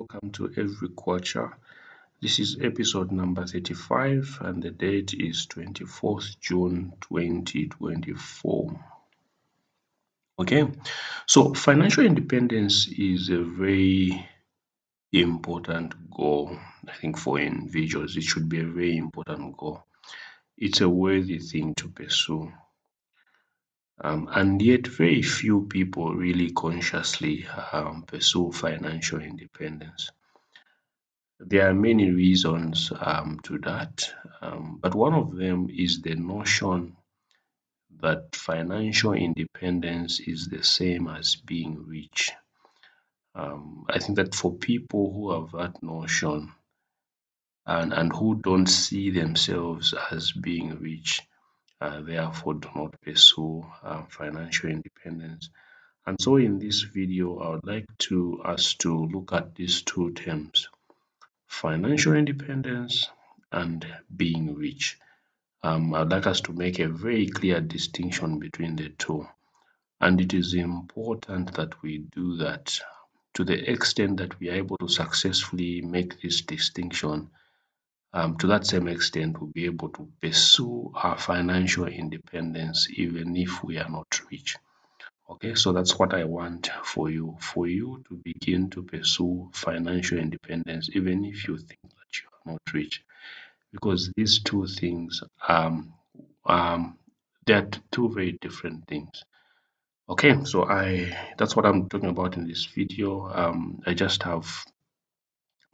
welcome to Every Quarter. This is episode number 35, and the date is 24th June 2024. Okay, so financial independence is a very important goal. I think for individuals, it should be a very important goal. It's a worthy thing to pursue. And yet, very few people really consciously pursue financial independence. There are many reasons to that, but one of them is the notion that financial independence is the same as being rich. I think that for people who have that notion and who don't see themselves as being rich, therefore do not pursue financial independence. And so in this video, I would like us to look at these two terms: financial independence and being rich. I'd like us to make a very clear distinction between the two. And it is important that we do that. To the extent that we are able to successfully make this distinction, to that same extent, we'll be able to pursue our financial independence even if we are not rich. Okay, so that's what I want for you to begin to pursue financial independence, even if you think that you are not rich, because these two things, they're two very different things. Okay, so that's what I'm talking about in this video. I just have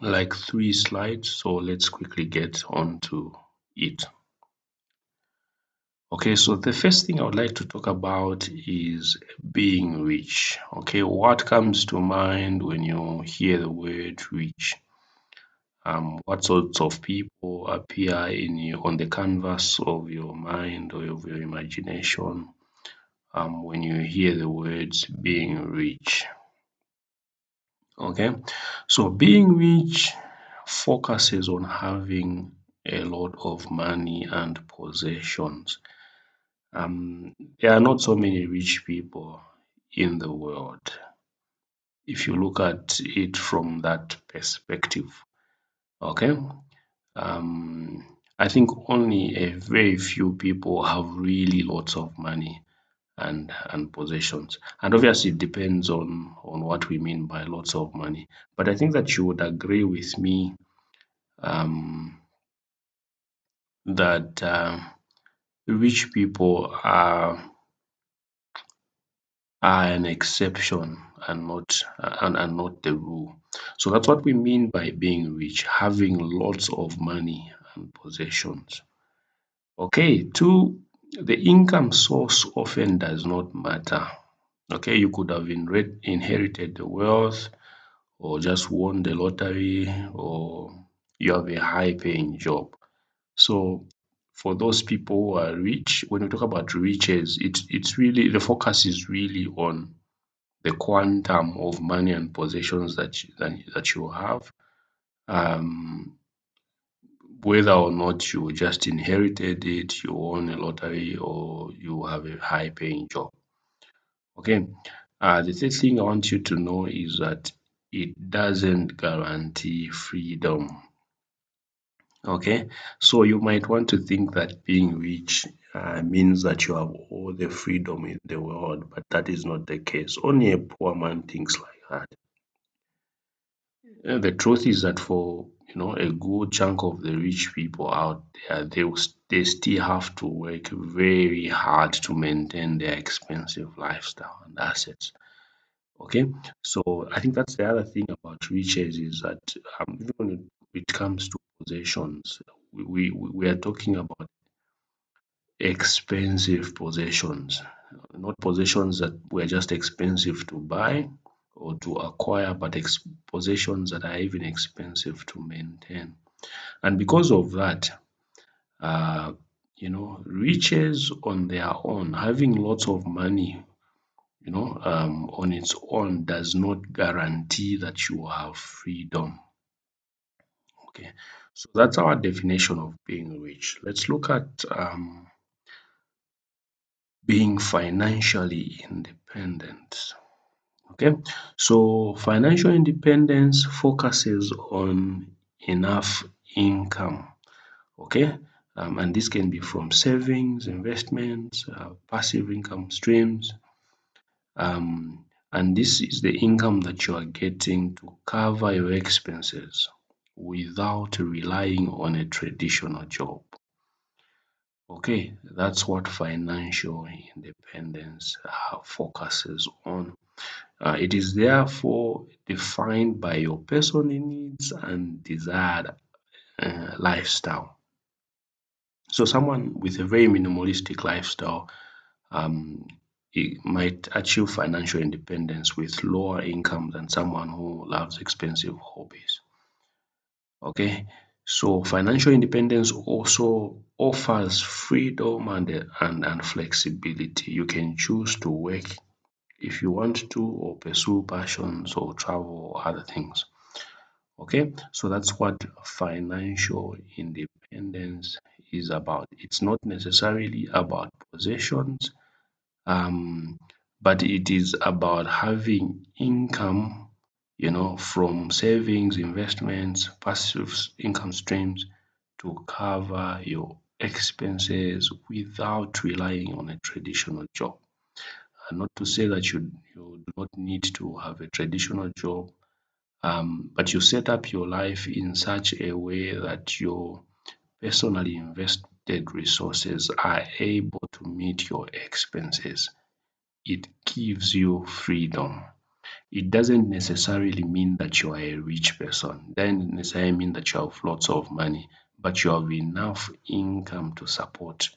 like 3 slides, so let's quickly get on to it. Okay, so the first thing I would like to talk about is being rich. Okay, what comes to mind when you hear the word rich? What sorts of people appear on the canvas of your mind or of your imagination when you hear the words being rich? Okay, so being rich focuses on having a lot of money and possessions. There are not so many rich people in the world if you look at it from that perspective. Okay, I think only a very few people have really lots of money and possessions, and obviously it depends on what we mean by lots of money. But I think that you would agree with me that rich people are an exception and not the rule. So that's what we mean by being rich, having lots of money and possessions. Okay, two, the income source often does not matter. Okay, you could have inherited the wealth, or just won the lottery, or you have a high paying job. So for those people who are rich, when we talk about riches, it's really, the focus is really on the quantum of money and possessions that you have, whether or not you just inherited it, you won a lottery, or you have a high paying job. Okay, the third thing I want you to know is that it doesn't guarantee freedom. Okay, so you might want to think that being rich means that you have all the freedom in the world, but that is not the case. Only a poor man thinks like that. The truth is that for a good chunk of the rich people out there, they still have to work very hard to maintain their expensive lifestyle and assets. Okay, so I think that's the other thing about riches is that even when it comes to possessions, we are talking about expensive possessions, not possessions that were just expensive to buy or to acquire, but possessions that are even expensive to maintain. And because of that, uh, riches on their own, having lots of money, on its own does not guarantee that you have freedom. Okay, so that's our definition of being rich. Let's look at being financially independent. Okay, so financial independence focuses on enough income. Okay, and this can be from savings, investments, passive income streams, and this is the income that you are getting to cover your expenses without relying on a traditional job. Okay, that's what financial independence focuses on. It is therefore defined by your personal needs and desired lifestyle. So, someone with a very minimalistic lifestyle it might achieve financial independence with lower income than someone who loves expensive hobbies. Okay, so financial independence also offers freedom and flexibility. You can choose to work if you want to, or pursue passions, or travel, or other things. Okay, so that's what financial independence is about. It's not necessarily about possessions, um, but it is about having income, from savings, investments, passive income streams to cover your expenses without relying on a traditional job. And not to say that you do not need to have a traditional job, but you set up your life in such a way that your personally invested resources are able to meet your expenses. It gives you freedom. It doesn't necessarily mean that you are a rich person. It doesn't necessarily mean that you have lots of money, but you have enough income to support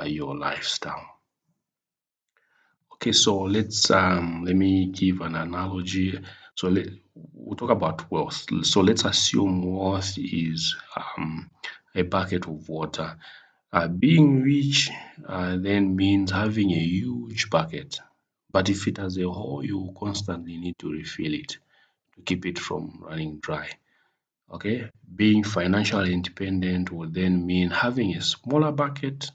your lifestyle. Okay, so let me give an analogy. We'll talk about wealth. So let's assume wealth is a bucket of water. Being rich then means having a huge bucket. But if it has a hole, you constantly need to refill it to keep it from running dry. Okay, being financially independent would then mean having a smaller bucket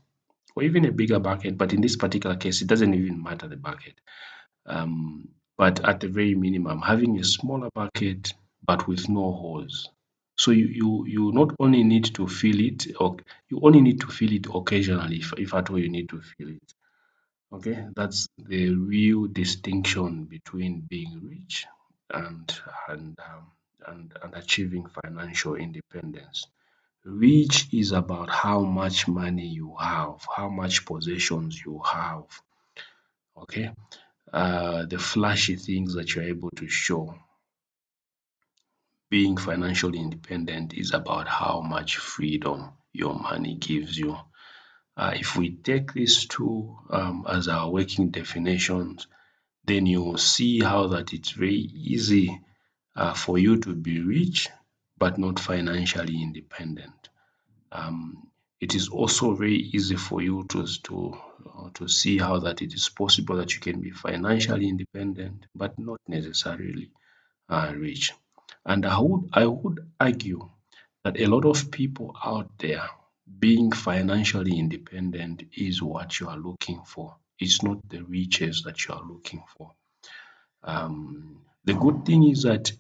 or even a bigger bucket. But in this particular case, it doesn't even matter the bucket. But at the very minimum, having a smaller bucket but with no holes. So you not only need to fill it, or you only need to fill it occasionally, if at all you need to fill it. Okay, that's the real distinction between being rich and and um, and achieving financial independence. Rich is about how much money you have, how much possessions you have. Okay, the flashy things that you're able to show. Being financially independent is about how much freedom your money gives you. If we take these two as our working definitions, then you will see how that it's very easy for you to be rich but not financially independent. It is also very easy for you to see how that it is possible that you can be financially independent but not necessarily rich. And I would argue that a lot of people out there being financially independent is what you are looking for. It's not the riches that you are looking for. The good thing is that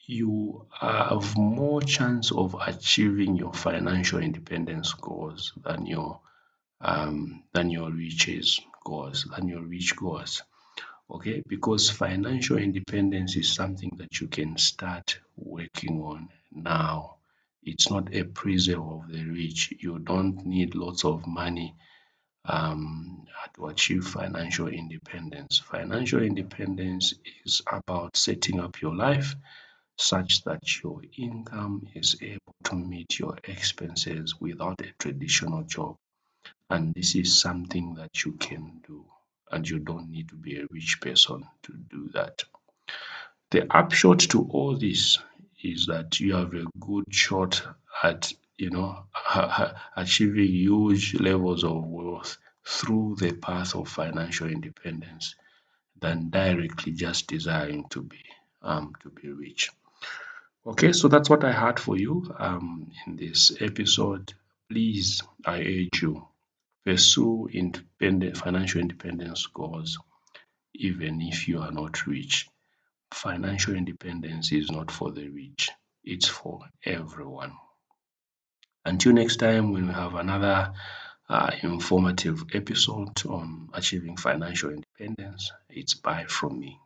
you have more chance of achieving your financial independence goals than your riches goals, than your rich goals. Okay, because financial independence is something that you can start working on now. It's not a preserve of the rich. You don't need lots of money to achieve financial independence. Financial independence is about setting up your life such that your income is able to meet your expenses without a traditional job. And this is something that you can do, and you don't need to be a rich person to do that. The upshot to all this is that you have a good shot at achieving huge levels of wealth through the path of financial independence than directly just desiring to be rich. Okay, so that's what I had for you in this episode. Please, I urge you, pursue independent financial independence goals. even if you are not rich. Financial independence is not for the rich, it's for everyone. Until next time, when we have another informative episode on achieving financial independence, it's bye from me.